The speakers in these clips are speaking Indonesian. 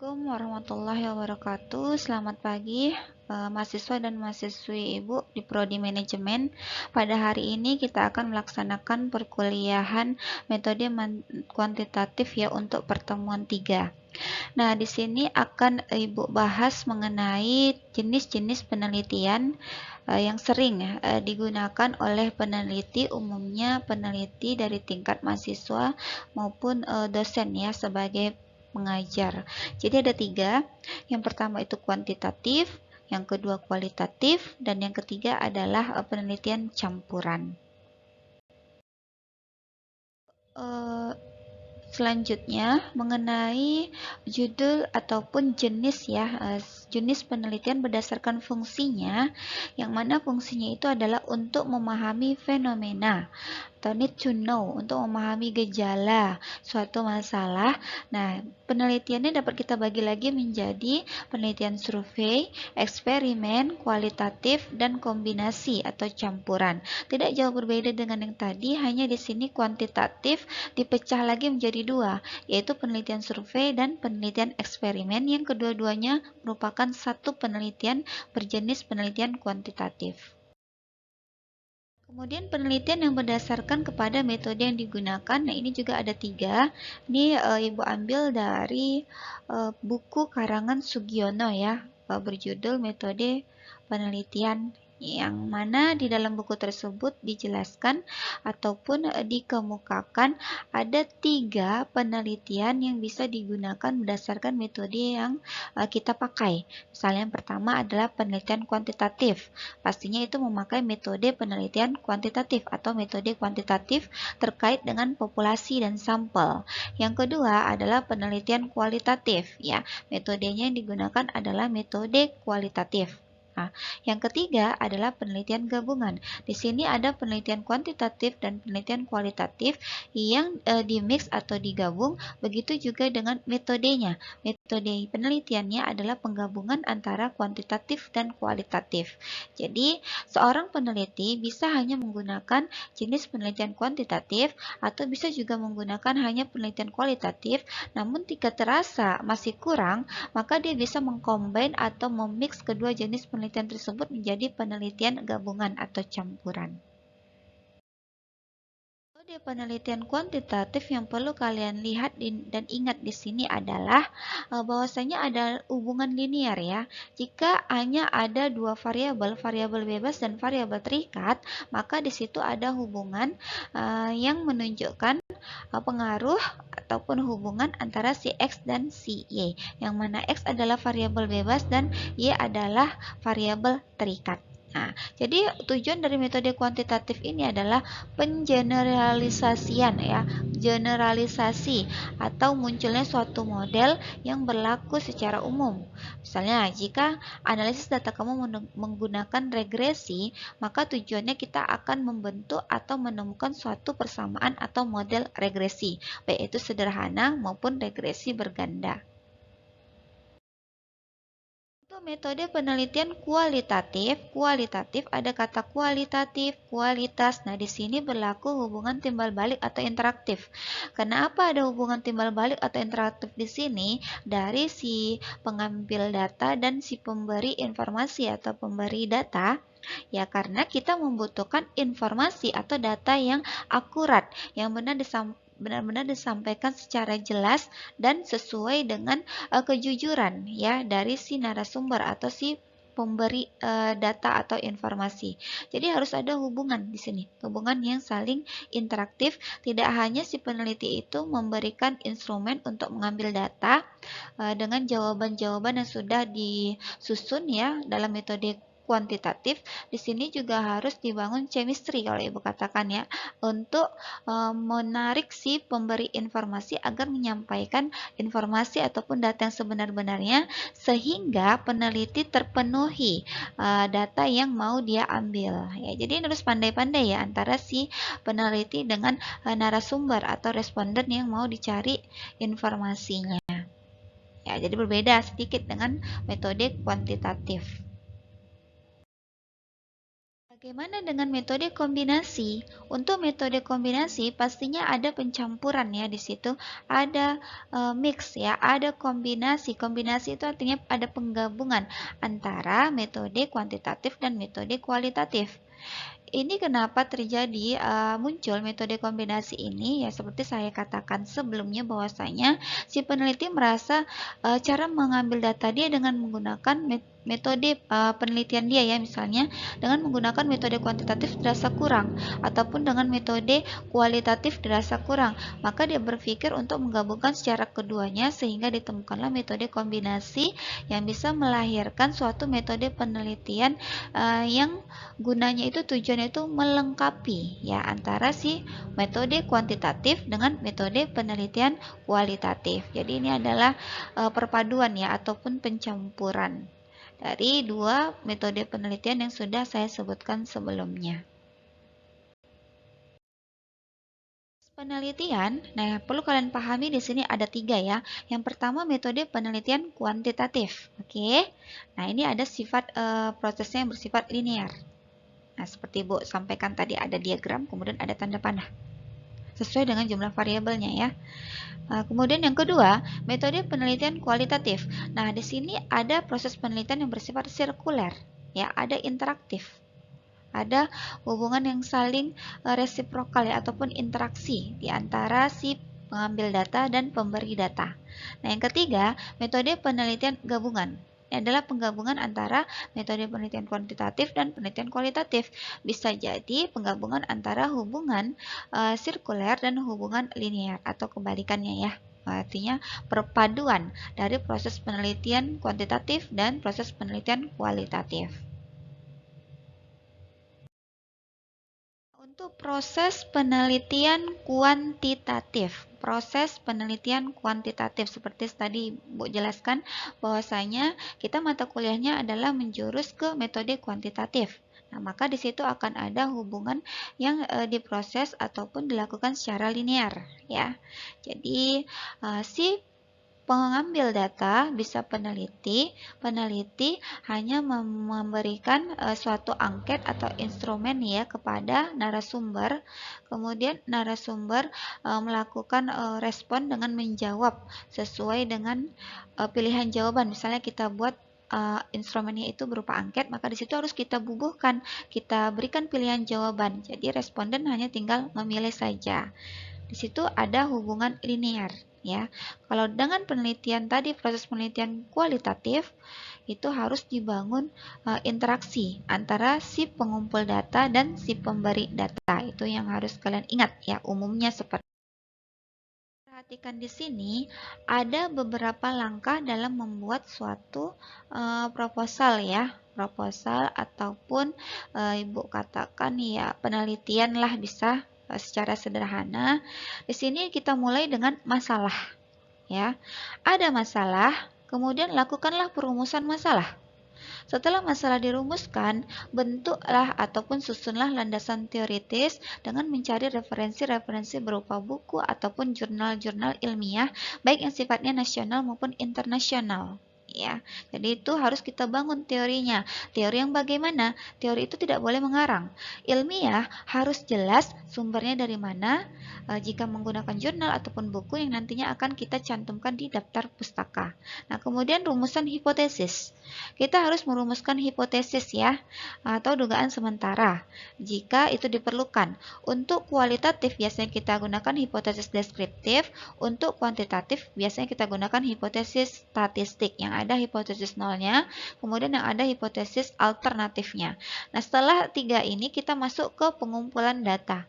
Assalamualaikum warahmatullahi wabarakatuh. Selamat pagi mahasiswa dan mahasiswi Ibu di Prodi Manajemen. Pada hari ini kita akan melaksanakan perkuliahan metode kuantitatif ya untuk pertemuan 3. Nah, di sini akan Ibu bahas mengenai jenis-jenis penelitian yang sering digunakan oleh peneliti, umumnya peneliti dari tingkat mahasiswa maupun dosen ya sebagai mengajar. Jadi ada 3. Yang pertama itu kuantitatif, yang kedua kualitatif, dan yang ketiga adalah penelitian campuran. Selanjutnya mengenai judul ataupun jenis ya, jenis penelitian berdasarkan fungsinya, yang mana fungsinya itu adalah untuk memahami fenomena atau need to know, untuk memahami gejala suatu masalah. Nah, penelitiannya dapat kita bagi lagi menjadi penelitian survei, eksperimen, kualitatif, dan kombinasi atau campuran. Tidak jauh berbeda dengan yang tadi, hanya di sini kuantitatif dipecah lagi menjadi 2, yaitu penelitian survei dan penelitian eksperimen, yang kedua-duanya merupakan satu penelitian berjenis penelitian kuantitatif. Kemudian penelitian yang berdasarkan kepada metode yang digunakan, nah ini juga ada 3. Ini Ibu ambil dari buku karangan Sugiono ya, berjudul Metode Penelitian, yang mana di dalam buku tersebut dijelaskan ataupun dikemukakan ada 3 penelitian yang bisa digunakan berdasarkan metode yang kita pakai. Misalnya yang pertama adalah penelitian kuantitatif. Pastinya itu memakai metode penelitian kuantitatif atau metode kuantitatif terkait dengan populasi dan sampel. Yang kedua adalah penelitian kualitatif ya. Metodenya yang digunakan adalah metode kualitatif. Nah, yang ketiga adalah penelitian gabungan. Di sini ada penelitian kuantitatif dan penelitian kualitatif yang dimix atau digabung, begitu juga dengan metodenya. Metode penelitiannya adalah penggabungan antara kuantitatif dan kualitatif. Jadi, seorang peneliti bisa hanya menggunakan jenis penelitian kuantitatif atau bisa juga menggunakan hanya penelitian kualitatif, namun jika terasa masih kurang, maka dia bisa mengcombine atau memix kedua jenis penelitian tersebut menjadi penelitian gabungan atau campuran. Metode penelitian kuantitatif yang perlu kalian lihat dan ingat di sini adalah bahwasanya ada hubungan linear ya. Jika hanya ada 2 variabel, variabel bebas dan variabel terikat, maka di situ ada hubungan yang menunjukkan pengaruh ataupun hubungan antara si X dan si Y, yang mana X adalah variabel bebas dan Y adalah variabel terikat. Nah, jadi tujuan dari metode kuantitatif ini adalah pengeneralisasian ya, generalisasi atau munculnya suatu model yang berlaku secara umum. Misalnya, jika analisis data kamu menggunakan regresi, maka tujuannya kita akan membentuk atau menemukan suatu persamaan atau model regresi, baik itu sederhana maupun regresi berganda. Untuk metode penelitian kualitatif ada kata kualitatif, kualitas. Nah, di sini berlaku hubungan timbal balik atau interaktif. Kenapa ada hubungan timbal balik atau interaktif di sini? Dari si pengambil data dan si pemberi informasi atau pemberi data. Ya, karena kita membutuhkan informasi atau data yang akurat, yang benar-benar disampaikan secara jelas dan sesuai dengan kejujuran ya dari si narasumber atau si pemberi data atau informasi. Jadi harus ada hubungan di sini, hubungan yang saling interaktif. Tidak hanya si peneliti itu memberikan instrumen untuk mengambil data dengan jawaban-jawaban yang sudah disusun ya dalam metode kuantitatif, di sini juga harus dibangun chemistry kalau Ibu katakan ya, untuk menarik si pemberi informasi agar menyampaikan informasi ataupun data yang sebenar-benarnya sehingga peneliti terpenuhi data yang mau dia ambil. Ya, jadi harus pandai-pandai ya antara si peneliti dengan narasumber atau responden yang mau dicari informasinya. Ya, jadi berbeda sedikit dengan metode kuantitatif. Bagaimana dengan metode kombinasi? Untuk metode kombinasi pastinya ada pencampuran ya di situ, ada mix ya, ada kombinasi. Kombinasi itu artinya ada penggabungan antara metode kuantitatif dan metode kualitatif. Ini kenapa terjadi muncul metode kombinasi ini ya, seperti saya katakan sebelumnya bahwasanya si peneliti merasa cara mengambil data dia dengan menggunakan metode penelitian dia ya, misalnya dengan menggunakan metode kuantitatif dirasa kurang ataupun dengan metode kualitatif dirasa kurang, maka dia berpikir untuk menggabungkan secara keduanya sehingga ditemukanlah metode kombinasi yang bisa melahirkan suatu metode penelitian yang gunanya itu tujuannya itu melengkapi ya antara si metode kuantitatif dengan metode penelitian kualitatif. Jadi ini adalah perpaduan ya ataupun pencampuran dari dua metode penelitian yang sudah saya sebutkan sebelumnya. Penelitian, nah perlu kalian pahami di sini ada tiga ya. Yang pertama metode penelitian kuantitatif, oke. Nah ini ada sifat prosesnya yang bersifat linear. Nah seperti Bu sampaikan tadi ada diagram, kemudian ada tanda panah sesuai dengan jumlah variabelnya ya. Kemudian yang kedua, metode penelitian kualitatif. Nah, di sini ada proses penelitian yang bersifat sirkuler, ya, ada interaktif. Ada hubungan yang saling resiprokal ya ataupun interaksi di antara si pengambil data dan pemberi data. Nah, yang ketiga, metode penelitian gabungan. Ini adalah penggabungan antara metode penelitian kuantitatif dan penelitian kualitatif. Bisa jadi penggabungan antara hubungan sirkuler dan hubungan linear atau kebalikannya ya. Artinya perpaduan dari proses penelitian kuantitatif dan proses penelitian kualitatif. Untuk proses penelitian kuantitatif, seperti tadi Bu jelaskan bahwasanya kita mata kuliahnya adalah menjurus ke metode kuantitatif. Nah, maka di situ akan ada hubungan yang diproses ataupun dilakukan secara linear ya. Jadi si pengambil data bisa peneliti hanya memberikan suatu angket atau instrumen ya kepada narasumber, kemudian narasumber melakukan respon dengan menjawab sesuai dengan pilihan jawaban. Misalnya kita buat instrumennya itu berupa angket, maka di situ harus kita bubuhkan, kita berikan pilihan jawaban. Jadi responden hanya tinggal memilih saja. Di situ ada hubungan linear ya. Kalau dengan penelitian tadi, proses penelitian kualitatif itu harus dibangun interaksi antara si pengumpul data dan si pemberi data. Itu yang harus kalian ingat ya, umumnya seperti. Perhatikan di sini ada beberapa langkah dalam membuat suatu proposal ya, proposal ataupun Ibu katakan ya penelitian lah bisa secara sederhana. Di sini kita mulai dengan masalah ya. Ada masalah, kemudian lakukanlah perumusan masalah. Setelah masalah dirumuskan, bentuklah ataupun susunlah landasan teoritis dengan mencari referensi-referensi berupa buku ataupun jurnal-jurnal ilmiah, baik yang sifatnya nasional maupun internasional. Ya, jadi itu harus kita bangun teorinya. Teori yang bagaimana? Teori itu tidak boleh mengarang. Ilmiah harus jelas sumbernya dari mana. Jika menggunakan jurnal ataupun buku yang nantinya akan kita cantumkan di daftar pustaka. Nah, kemudian rumusan hipotesis. Kita harus merumuskan hipotesis ya, atau dugaan sementara jika itu diperlukan. Untuk kualitatif biasanya kita gunakan hipotesis deskriptif, untuk kuantitatif biasanya kita gunakan hipotesis statistik yang ada hipotesis nolnya, kemudian yang ada hipotesis alternatifnya. Nah, setelah tiga ini kita masuk ke pengumpulan data.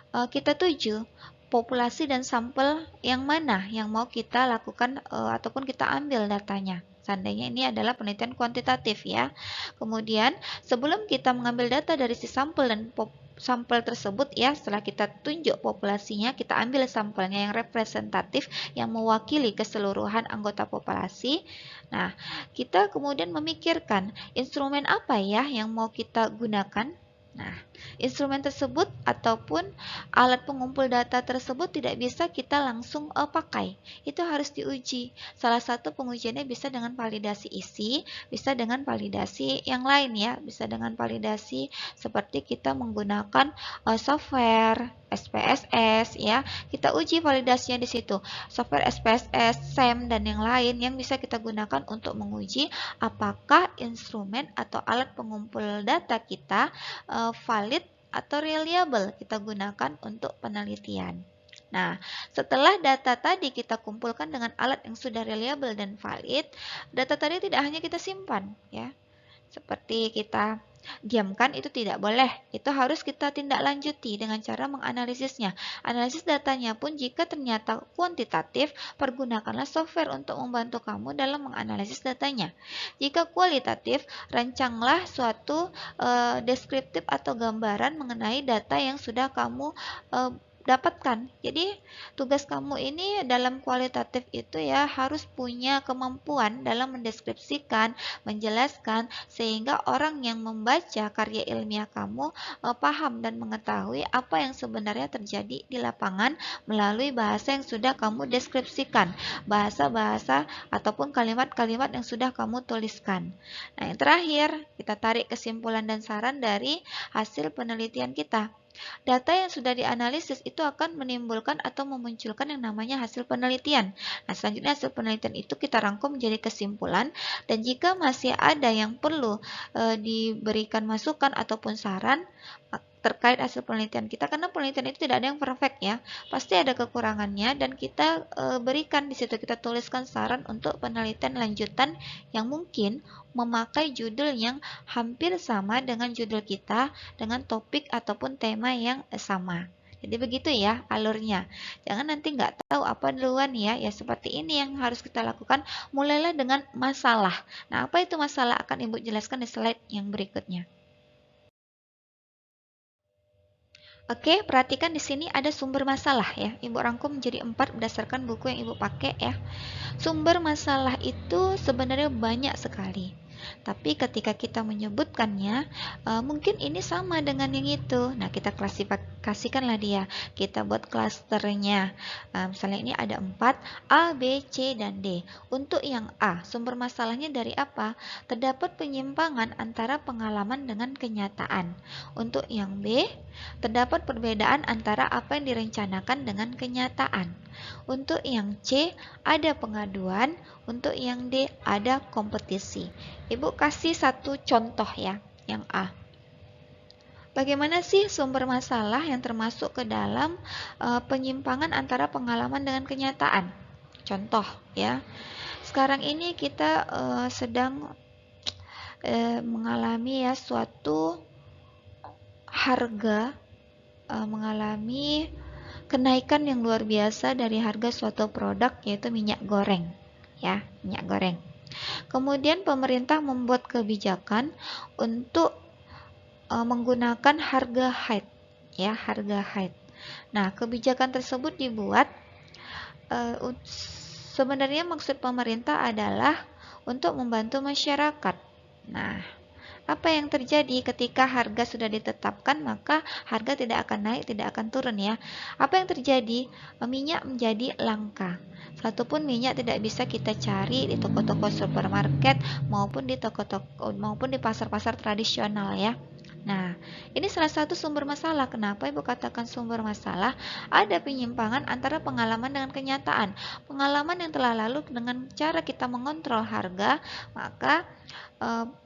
Kita tuju populasi dan sampel yang mana yang mau kita lakukan ataupun kita ambil datanya. Seandainya ini adalah penelitian kuantitatif ya. Kemudian sebelum kita mengambil data dari si sampel dan sampel tersebut ya, setelah kita tunjuk populasinya, kita ambil sampelnya yang representatif yang mewakili keseluruhan anggota populasi. Nah, kita kemudian memikirkan instrumen apa ya yang mau kita gunakan. Nah, instrumen tersebut ataupun alat pengumpul data tersebut tidak bisa kita langsung pakai. Itu harus diuji. Salah satu pengujiannya bisa dengan validasi isi, bisa dengan validasi yang lain ya, bisa dengan validasi seperti kita menggunakan software SPSS ya. Kita uji validasinya di situ. Software SPSS, SAM dan yang lain yang bisa kita gunakan untuk menguji apakah instrumen atau alat pengumpul data kita valid atau reliable kita gunakan untuk penelitian. Nah, setelah data tadi kita kumpulkan dengan alat yang sudah reliable dan valid, data tadi tidak hanya kita simpan ya. Seperti kita diamkan itu tidak boleh. Itu harus kita tindak lanjuti dengan cara menganalisisnya. Analisis datanya pun jika ternyata kuantitatif, pergunakanlah software untuk membantu kamu dalam menganalisis datanya. Jika kualitatif, rancanglah suatu deskriptif atau gambaran mengenai data yang sudah kamu dapatkan. Jadi tugas kamu ini dalam kualitatif itu ya harus punya kemampuan dalam mendeskripsikan, menjelaskan sehingga orang yang membaca karya ilmiah kamu paham dan mengetahui apa yang sebenarnya terjadi di lapangan melalui bahasa yang sudah kamu deskripsikan, bahasa-bahasa ataupun kalimat-kalimat yang sudah kamu tuliskan. Nah, yang terakhir, kita tarik kesimpulan dan saran dari hasil penelitian kita. Data yang sudah dianalisis itu akan menimbulkan atau memunculkan yang namanya hasil penelitian. Nah, selanjutnya hasil penelitian itu kita rangkum menjadi kesimpulan, dan jika masih ada yang perlu diberikan masukan ataupun saran terkait hasil penelitian kita, karena penelitian itu tidak ada yang perfect ya, pasti ada kekurangannya, dan kita berikan di situ, kita tuliskan saran untuk penelitian lanjutan yang mungkin memakai judul yang hampir sama dengan judul kita, dengan topik ataupun tema yang sama. Jadi begitu ya alurnya. Jangan nanti nggak tahu apa duluan ya. Ya seperti ini yang harus kita lakukan. Mulailah dengan masalah. Nah, apa itu masalah akan Ibu jelaskan di slide yang berikutnya. Oke, perhatikan di sini ada sumber masalah ya. Ibu rangkum menjadi 4 berdasarkan buku yang Ibu pakai ya. Sumber masalah itu sebenarnya banyak sekali. Tapi ketika kita menyebutkannya, mungkin ini sama dengan yang itu. Nah, kita klasifikasikanlah dia. Kita buat klasternya. Misalnya ini ada 4, A, B, C, dan D. Untuk yang A, sumber masalahnya dari apa? Terdapat penyimpangan antara pengalaman dengan kenyataan. Untuk yang B, terdapat perbedaan antara apa yang direncanakan dengan kenyataan. Untuk yang C, ada pengaduan. Untuk yang D, ada kompetisi. Ibu kasih satu contoh ya, yang A. Bagaimana sih sumber masalah yang termasuk ke dalam penyimpangan antara pengalaman dengan kenyataan? Contoh ya, sekarang ini kita sedang mengalami ya suatu harga, mengalami kenaikan yang luar biasa dari harga suatu produk, yaitu minyak goreng ya, minyak goreng. Kemudian pemerintah membuat kebijakan untuk menggunakan harga HEIT ya, harga HEIT. Nah, kebijakan tersebut dibuat sebenarnya maksud pemerintah adalah untuk membantu masyarakat. Nah, apa yang terjadi ketika harga sudah ditetapkan, maka harga tidak akan naik, tidak akan turun ya. Apa yang terjadi? Minyak menjadi langka. Satupun minyak tidak bisa kita cari di toko-toko supermarket maupun di toko-toko maupun di pasar-pasar tradisional ya. Nah, ini salah satu sumber masalah. Kenapa Ibu katakan sumber masalah? Ada penyimpangan antara pengalaman dengan kenyataan. Pengalaman yang telah lalu dengan cara kita mengontrol harga, maka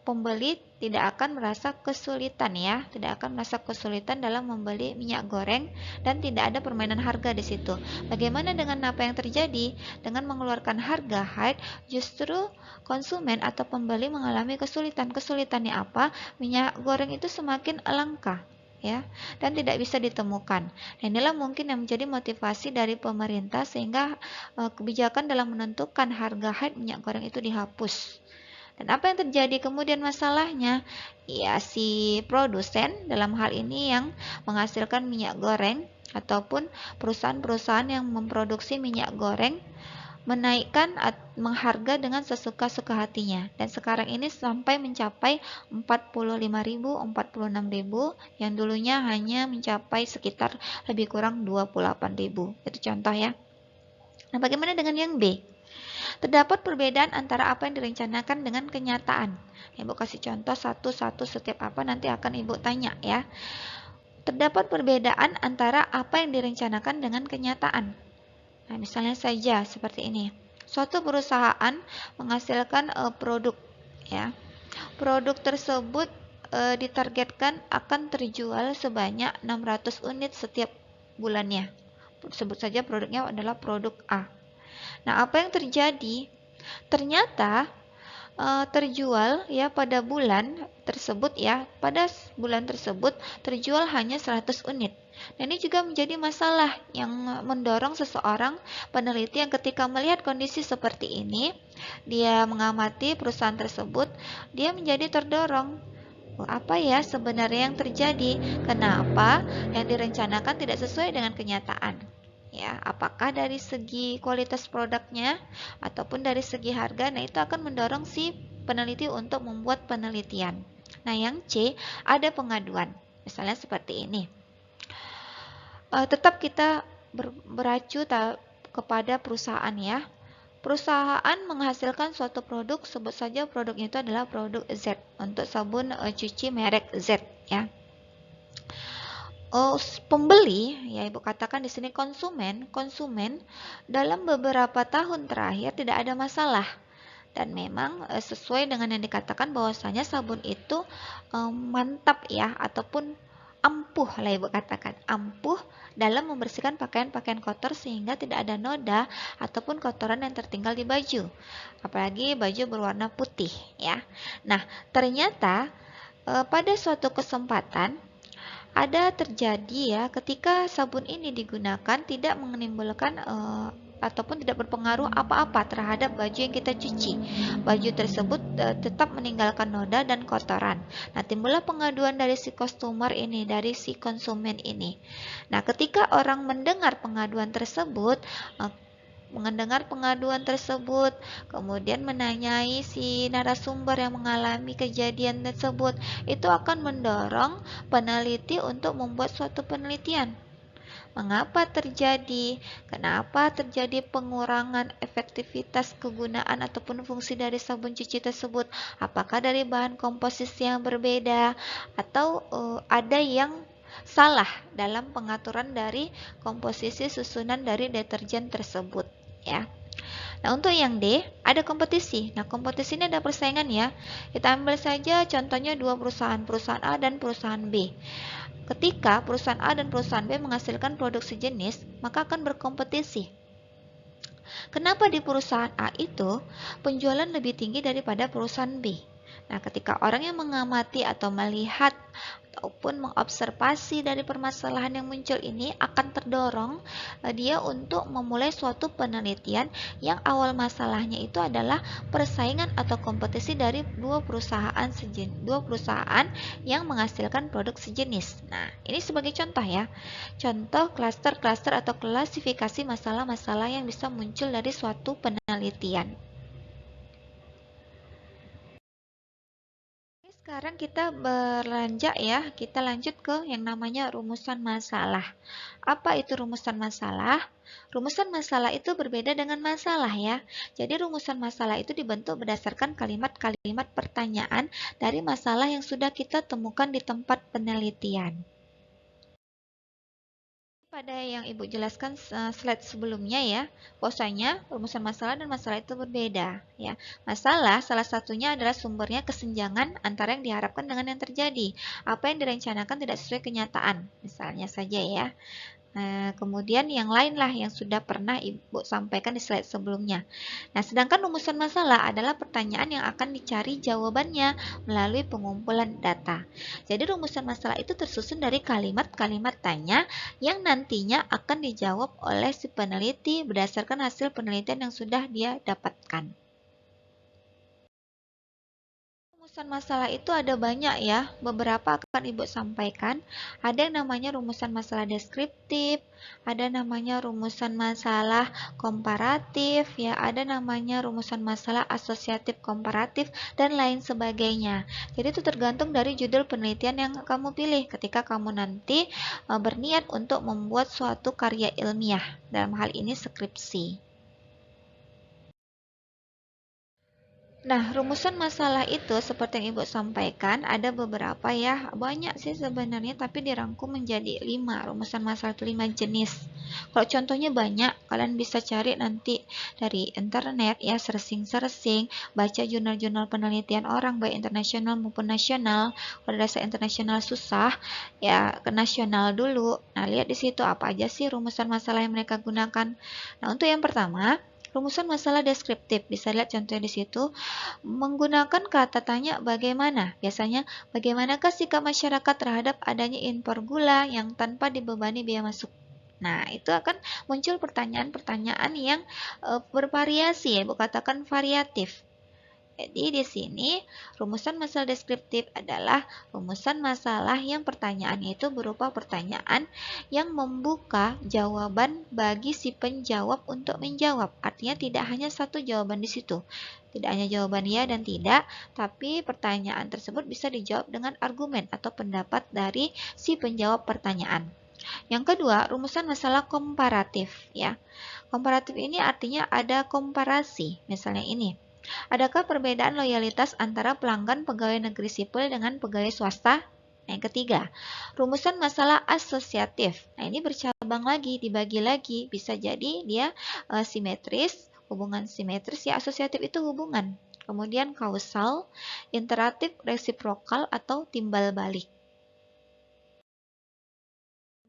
pembeli tidak akan merasa kesulitan ya, tidak akan merasa kesulitan dalam membeli minyak goreng dan tidak ada permainan harga di situ. Bagaimana dengan apa yang terjadi? Dengan mengeluarkan harga HEIT, justru konsumen atau pembeli mengalami kesulitan. Kesulitannya apa? Minyak goreng itu semakin langka ya, dan tidak bisa ditemukan. Nah, inilah mungkin yang menjadi motivasi dari pemerintah sehingga kebijakan dalam menentukan harga HEIT minyak goreng itu dihapus. Dan apa yang terjadi kemudian masalahnya? Ya, si produsen dalam hal ini yang menghasilkan minyak goreng ataupun perusahaan-perusahaan yang memproduksi minyak goreng menaikkan mengharga dengan sesuka-suka hatinya. Dan sekarang ini sampai mencapai 45.000, 46.000 yang dulunya hanya mencapai sekitar lebih kurang 28.000. Itu contoh ya. Nah, bagaimana dengan yang B? Terdapat perbedaan antara apa yang direncanakan dengan kenyataan. Ibu kasih contoh satu-satu setiap apa nanti akan Ibu tanya ya. Terdapat perbedaan antara apa yang direncanakan dengan kenyataan. Nah, misalnya saja seperti ini. Suatu perusahaan menghasilkan produk ya. Produk tersebut ditargetkan akan terjual sebanyak 600 unit setiap bulannya. Sebut saja produknya adalah produk A. Nah, apa yang terjadi? Ternyata terjual ya pada bulan tersebut ya, pada bulan tersebut terjual hanya 100 unit. Nah, ini juga menjadi masalah yang mendorong seseorang peneliti yang ketika melihat kondisi seperti ini, dia mengamati perusahaan tersebut, dia menjadi terdorong. Apa ya sebenarnya yang terjadi? Kenapa yang direncanakan tidak sesuai dengan kenyataan? Ya, apakah dari segi kualitas produknya ataupun dari segi harga? Nah, itu akan mendorong si peneliti untuk membuat penelitian. Nah, yang C, ada pengaduan. Misalnya seperti ini. Tetap kita beracu kepada perusahaan ya. Perusahaan menghasilkan suatu produk, sebut saja produknya itu adalah produk Z untuk sabun cuci merek Z ya. Pembeli, ya Ibu katakan di sini konsumen dalam beberapa tahun terakhir tidak ada masalah. Dan memang sesuai dengan yang dikatakan bahwasanya sabun itu mantap ya, ataupun ampuh lah Ibu katakan, ampuh dalam membersihkan pakaian-pakaian kotor sehingga tidak ada noda ataupun kotoran yang tertinggal di baju. Apalagi baju berwarna putih ya. Nah, ternyata pada suatu kesempatan ada terjadi ya ketika sabun ini digunakan tidak menimbulkan ataupun tidak berpengaruh apa-apa terhadap baju yang kita cuci. Baju tersebut tetap meninggalkan noda dan kotoran. Nah, timbullah pengaduan dari si customer ini, dari si konsumen ini. Nah, ketika orang mendengar pengaduan tersebut, kemudian menanyai si narasumber yang mengalami kejadian tersebut, itu akan mendorong peneliti untuk membuat suatu penelitian. Mengapa terjadi? Kenapa terjadi pengurangan efektivitas kegunaan ataupun fungsi dari sabun cuci tersebut? Apakah dari bahan komposisi yang berbeda atau ada yang salah dalam pengaturan dari komposisi susunan dari deterjen tersebut ya. Nah, untuk yang D, ada kompetisi. Nah, kompetisi ini ada persaingan ya. Kita ambil saja contohnya dua perusahaan A dan perusahaan B. Ketika perusahaan A dan perusahaan B menghasilkan produk sejenis, maka akan berkompetisi. Kenapa di perusahaan A itu penjualan lebih tinggi daripada perusahaan B? Nah, ketika orang yang mengamati atau melihat ataupun mengobservasi dari permasalahan yang muncul ini akan terdorong dia untuk memulai suatu penelitian yang awal masalahnya itu adalah persaingan atau kompetisi dari dua perusahaan yang menghasilkan produk sejenis. Nah, ini sebagai contoh ya. Contoh klaster-klaster atau klasifikasi masalah-masalah yang bisa muncul dari suatu penelitian. Sekarang kita beranjak ya, kita lanjut ke yang namanya rumusan masalah. Apa itu rumusan masalah? Rumusan masalah itu berbeda dengan masalah ya. Jadi rumusan masalah itu dibentuk berdasarkan kalimat-kalimat pertanyaan dari masalah yang sudah kita temukan di tempat penelitian. Pada yang Ibu jelaskan slide sebelumnya ya, bahwasanya rumusan masalah dan masalah itu berbeda ya. Masalah salah satunya adalah sumbernya kesenjangan antara yang diharapkan dengan yang terjadi. Apa yang direncanakan tidak sesuai kenyataan, misalnya saja ya. Kemudian yang lain lah yang sudah pernah Ibu sampaikan di slide sebelumnya. Nah, sedangkan rumusan masalah adalah pertanyaan yang akan dicari jawabannya melalui pengumpulan data. Jadi rumusan masalah itu tersusun dari kalimat-kalimat tanya yang nantinya akan dijawab oleh si peneliti berdasarkan hasil penelitian yang sudah dia dapatkan. Rumusan masalah itu ada banyak ya, beberapa akan Ibu sampaikan. Ada yang namanya rumusan masalah deskriptif, ada namanya rumusan masalah komparatif, ya, ada namanya rumusan masalah asosiatif komparatif, dan lain sebagainya. Jadi itu tergantung dari judul penelitian yang kamu pilih ketika kamu nanti berniat untuk membuat suatu karya ilmiah, dalam hal ini skripsi. Nah, rumusan masalah itu seperti yang Ibu sampaikan, ada beberapa ya, banyak sih sebenarnya, tapi dirangkum menjadi 5. Rumusan masalah itu 5 jenis. Kalau contohnya banyak, kalian bisa cari nanti dari internet ya, searching-searching, baca jurnal-jurnal penelitian orang, baik internasional maupun nasional. Kalau dasar internasional susah, ya ke nasional dulu. Nah, lihat di situ apa aja sih rumusan masalah yang mereka gunakan. Nah, untuk yang pertama, rumusan masalah deskriptif, bisa lihat contohnya di situ. Menggunakan kata tanya bagaimana. Biasanya, bagaimanakah sikap masyarakat terhadap adanya impor gula yang tanpa dibebani biaya masuk? Nah, itu akan muncul pertanyaan-pertanyaan yang bervariasi, ya, Bu katakan variatif. Jadi di sini rumusan masalah deskriptif adalah rumusan masalah yang pertanyaannya itu berupa pertanyaan yang membuka jawaban bagi si penjawab untuk menjawab. Artinya tidak hanya satu jawaban di situ. Tidak hanya jawaban ya dan tidak, tapi pertanyaan tersebut bisa dijawab dengan argumen atau pendapat dari si penjawab pertanyaan. Yang kedua, rumusan masalah komparatif ya. Komparatif ini artinya ada komparasi. Misalnya ini. Adakah perbedaan loyalitas antara pelanggan pegawai negeri sipil dengan pegawai swasta? Yang ketiga, rumusan masalah asosiatif. Nah, ini bercabang lagi, dibagi lagi. Bisa jadi dia simetris, hubungan simetris, ya asosiatif itu hubungan. Kemudian kausal, interatif, resiprokal, atau timbal balik.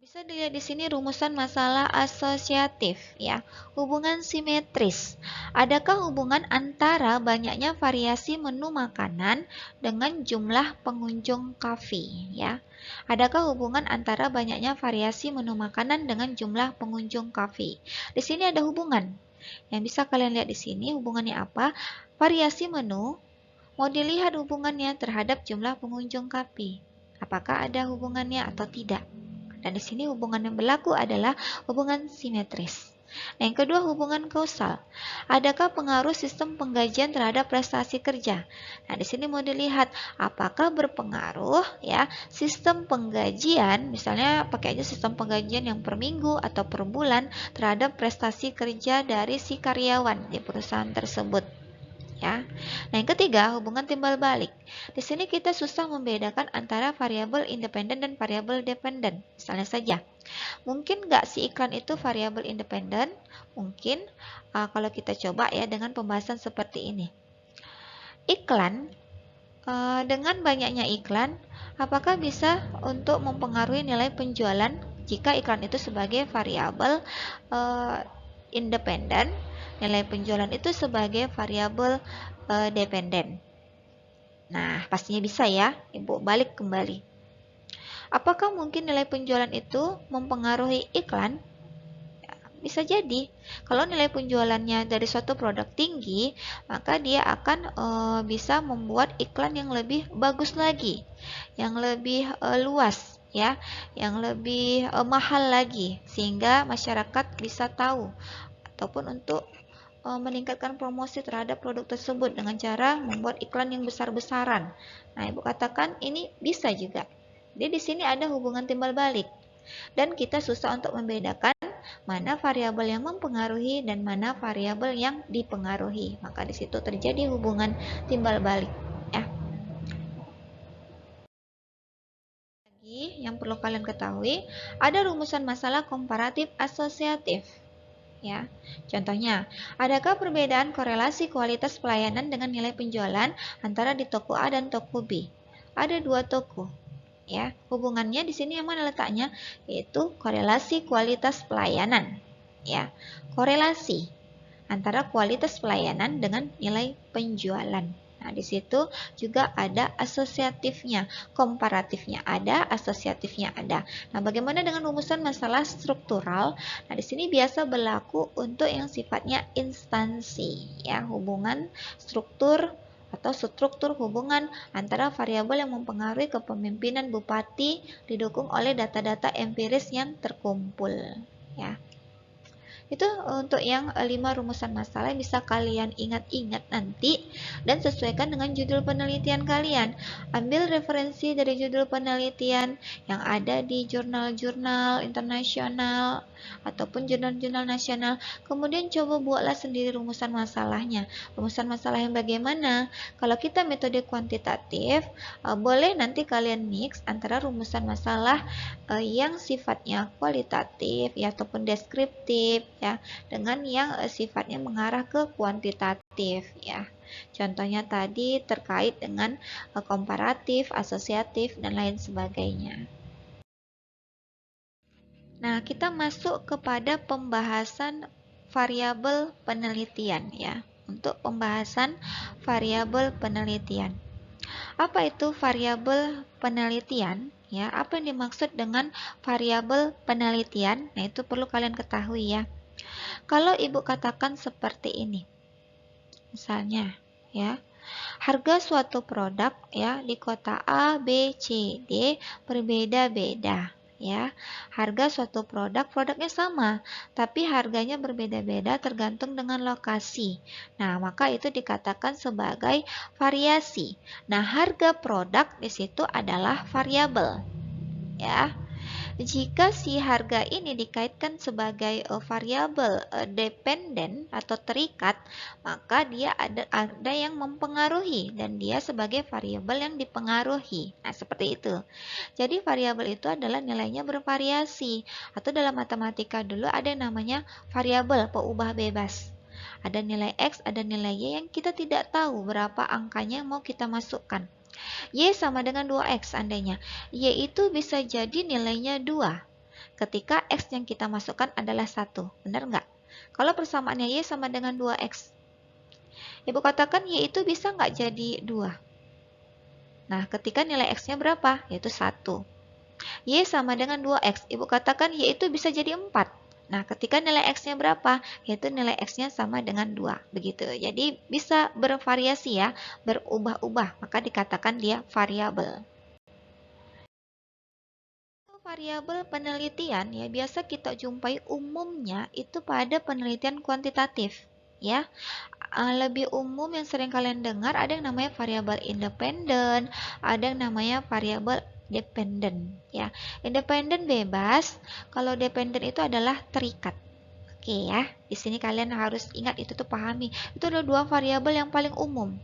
Bisa dilihat di sini rumusan masalah asosiatif ya, hubungan simetris. Adakah hubungan antara banyaknya variasi menu makanan dengan jumlah pengunjung kafe ya? Adakah hubungan antara banyaknya variasi menu makanan dengan jumlah pengunjung kafe? Di sini ada hubungan. Yang bisa kalian lihat di sini hubungannya apa? Variasi menu mau dilihat hubungannya terhadap jumlah pengunjung kafe. Apakah ada hubungannya atau tidak? Dan di sini hubungan yang berlaku adalah hubungan simetris. Nah, yang kedua hubungan kausal. Adakah pengaruh sistem penggajian terhadap prestasi kerja? Nah, di sini mau dilihat apakah berpengaruh ya sistem penggajian, misalnya pakai aja sistem penggajian yang per minggu atau per bulan terhadap prestasi kerja dari si karyawan di perusahaan tersebut. Ya. Nah, yang ketiga, hubungan timbal balik. Di sini kita susah membedakan antara variabel independen dan variabel dependen. Misalnya saja, mungkin nggak si iklan itu variabel independen? Mungkin kalau kita coba ya dengan pembahasan seperti ini. Iklan, dengan banyaknya iklan, apakah bisa untuk mempengaruhi nilai penjualan jika iklan itu sebagai variabel independen? Nilai penjualan itu sebagai variabel dependen. Nah, pastinya bisa ya, Ibu balik kembali. Apakah mungkin nilai penjualan itu mempengaruhi iklan? Ya, bisa jadi. Kalau nilai penjualannya dari suatu produk tinggi, maka dia akan bisa membuat iklan yang lebih bagus lagi, yang lebih luas, ya, yang lebih mahal lagi, sehingga masyarakat bisa tahu ataupun untuk meningkatkan promosi terhadap produk tersebut dengan cara membuat iklan yang besar-besaran. Nah, Ibu katakan ini bisa juga. Jadi di sini ada hubungan timbal balik. Dan kita susah untuk membedakan mana variabel yang mempengaruhi dan mana variabel yang dipengaruhi. Maka di situ terjadi hubungan timbal balik, ya. Lagi yang perlu kalian ketahui, ada rumusan masalah komparatif asosiatif. Ya, contohnya, adakah perbedaan korelasi kualitas pelayanan dengan nilai penjualan antara di toko A dan toko B? Ada dua toko. Ya, hubungannya di sini yang mana letaknya? Yaitu korelasi kualitas pelayanan. Ya, korelasi antara kualitas pelayanan dengan nilai penjualan. Nah, di situ juga ada asosiatifnya, komparatifnya ada, asosiatifnya ada. Nah, bagaimana dengan rumusan masalah struktural? Nah, di sini biasa berlaku untuk yang sifatnya instansi, ya, hubungan struktur atau struktur hubungan antara variabel yang mempengaruhi kepemimpinan bupati didukung oleh data-data empiris yang terkumpul, ya. Itu untuk yang 5 rumusan masalah yang bisa kalian ingat-ingat nanti dan sesuaikan dengan judul penelitian kalian. Ambil referensi dari judul penelitian yang ada di jurnal-jurnal internasional ataupun jurnal-jurnal nasional. Kemudian coba buatlah sendiri rumusan masalahnya. Rumusan masalah yang bagaimana? Kalau kita metode kuantitatif, boleh nanti kalian mix antara rumusan masalah yang sifatnya kualitatif ya ataupun deskriptif ya dengan yang sifatnya mengarah ke kuantitatif ya. Contohnya tadi terkait dengan komparatif, asosiatif dan lain sebagainya. Nah, kita masuk kepada pembahasan variabel penelitian ya. Untuk pembahasan variabel penelitian. Apa itu variabel penelitian? Ya, apa yang dimaksud dengan variabel penelitian? Nah, itu perlu kalian ketahui ya. Kalau Ibu katakan seperti ini. Misalnya, ya. Harga suatu produk ya di kota A, B, C, D berbeda-beda ya. Harga suatu produknya sama, tapi harganya berbeda-beda tergantung dengan lokasi. Nah, maka itu dikatakan sebagai variasi. Nah, harga produk di situ adalah variabel ya. Jika si harga ini dikaitkan sebagai variabel dependen atau terikat, maka dia ada yang mempengaruhi dan dia sebagai variabel yang dipengaruhi. Nah, seperti itu. Jadi variabel itu adalah nilainya bervariasi atau dalam matematika dulu ada yang namanya variabel peubah bebas. Ada nilai X, ada nilai Y yang kita tidak tahu berapa angkanya yang mau kita masukkan. Y sama dengan 2X seandainya. Y itu bisa jadi nilainya 2 ketika X yang kita masukkan adalah 1. Benar nggak? Kalau persamaannya Y sama dengan 2X. Ibu katakan Y itu bisa nggak jadi 2? Nah, ketika nilai X-nya berapa? Yaitu 1. Y sama dengan 2X. Ibu katakan Y itu bisa jadi 4. Nah, ketika nilai X-nya berapa? Yaitu nilai X-nya sama dengan 2. Begitu. Jadi, bisa bervariasi ya, berubah-ubah. Maka dikatakan dia variabel. Variabel penelitian ya biasa kita jumpai umumnya itu pada penelitian kuantitatif. Ya, lebih umum yang sering kalian dengar ada yang namanya variabel independen, ada yang namanya variabel dependen ya. Independen bebas, kalau dependen itu adalah terikat. Oke ya, di sini kalian harus ingat itu tuh pahami. Itu adalah 2 variabel yang paling umum.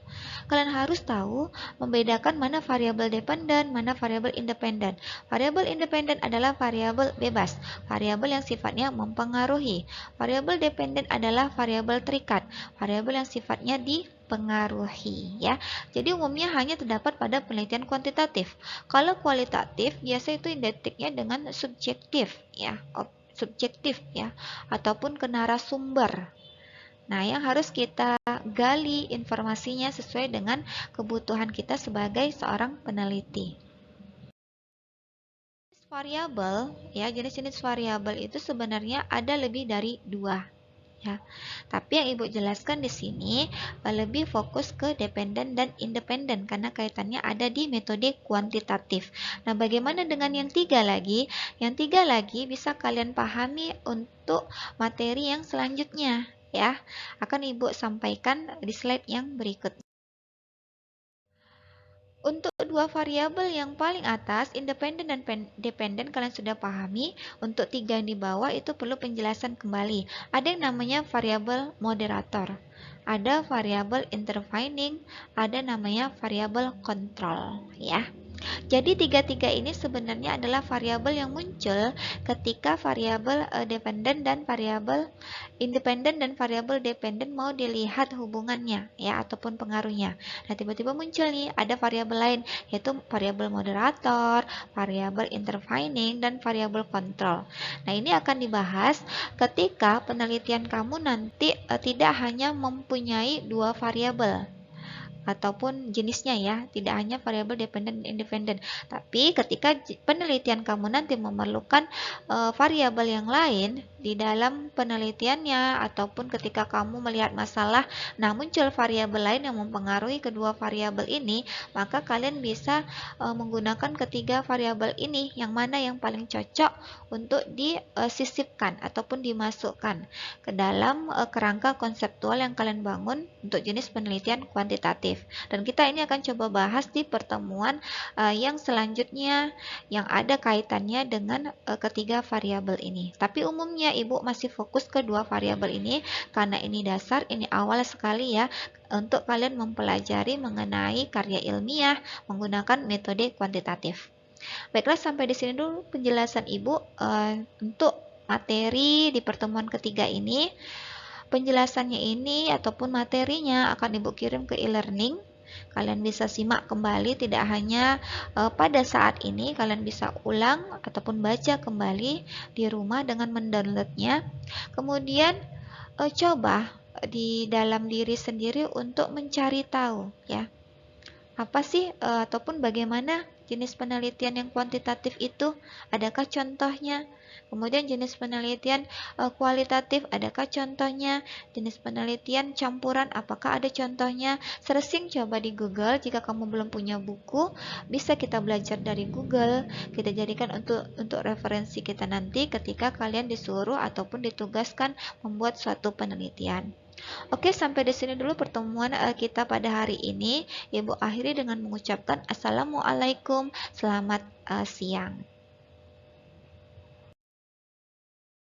Kalian harus tahu membedakan mana variabel dependen, mana variabel independen. Variabel independen adalah variabel bebas, variabel yang sifatnya mempengaruhi. Variabel dependen adalah variabel terikat, variabel yang sifatnya dipengaruhi ya. Jadi umumnya hanya terdapat pada penelitian kuantitatif. Kalau kualitatif biasa itu identiknya dengan subjektif ya. Subjektif ya ataupun ke narasumber. Nah, yang harus kita gali informasinya sesuai dengan kebutuhan kita sebagai seorang peneliti. Variabel ya, jenis-jenis variabel itu sebenarnya ada lebih dari 2 ya. Tapi yang Ibu jelaskan di sini lebih fokus ke dependen dan independen karena kaitannya ada di metode kuantitatif. Nah, bagaimana dengan yang 3 lagi? Yang 3 lagi bisa kalian pahami untuk materi yang selanjutnya ya. Akan Ibu sampaikan di slide yang berikutnya. Untuk 2 variabel yang paling atas, independen dan dependen kalian sudah pahami. Untuk 3 yang di bawah itu perlu penjelasan kembali. Ada yang namanya variabel moderator. Ada variabel intervening, ada namanya variabel kontrol ya. Jadi tiga-tiga ini sebenarnya adalah variabel yang muncul ketika variabel dependen dan variabel independen dan variabel dependen mau dilihat hubungannya ya ataupun pengaruhnya. Nah, tiba-tiba muncul nih ada variabel lain yaitu variabel moderator, variabel intervening dan variabel kontrol. Nah, ini akan dibahas ketika penelitian kamu nanti tidak hanya mempunyai 2 variabel. ataupun jenisnya ya, tidak hanya variabel dependen dan independen. Tapi ketika penelitian kamu nanti memerlukan variabel yang lain di dalam penelitiannya, ataupun ketika kamu melihat masalah, nah muncul variabel lain yang mempengaruhi kedua variabel ini, maka kalian bisa menggunakan ketiga variabel ini, yang mana yang paling cocok untuk disisipkan ataupun dimasukkan ke dalam kerangka konseptual yang kalian bangun untuk jenis penelitian kuantitatif. Dan kita ini akan coba bahas di pertemuan yang selanjutnya yang ada kaitannya dengan ketiga variabel ini. Tapi umumnya Ibu masih fokus ke dua variabel ini karena ini dasar, ini awal sekali ya untuk kalian mempelajari mengenai karya ilmiah menggunakan metode kuantitatif. Baiklah, sampai di sini dulu penjelasan Ibu untuk materi di pertemuan ketiga ini. Penjelasannya ini ataupun materinya akan Ibu kirim ke e-learning. Kalian bisa simak kembali, tidak hanya pada saat ini, kalian bisa ulang ataupun baca kembali di rumah dengan mendownloadnya. Kemudian coba di dalam diri sendiri untuk mencari tahu ya, apa sih ataupun bagaimana jenis penelitian yang kuantitatif itu, adakah contohnya? Kemudian jenis penelitian kualitatif, adakah contohnya? Jenis penelitian campuran, apakah ada contohnya? Searching coba di Google, jika kamu belum punya buku, bisa kita belajar dari Google, kita jadikan untuk referensi kita nanti ketika kalian disuruh ataupun ditugaskan membuat suatu penelitian. Oke, sampai di sini dulu pertemuan kita pada hari ini. Ibu akhiri dengan mengucapkan Assalamualaikum, selamat siang.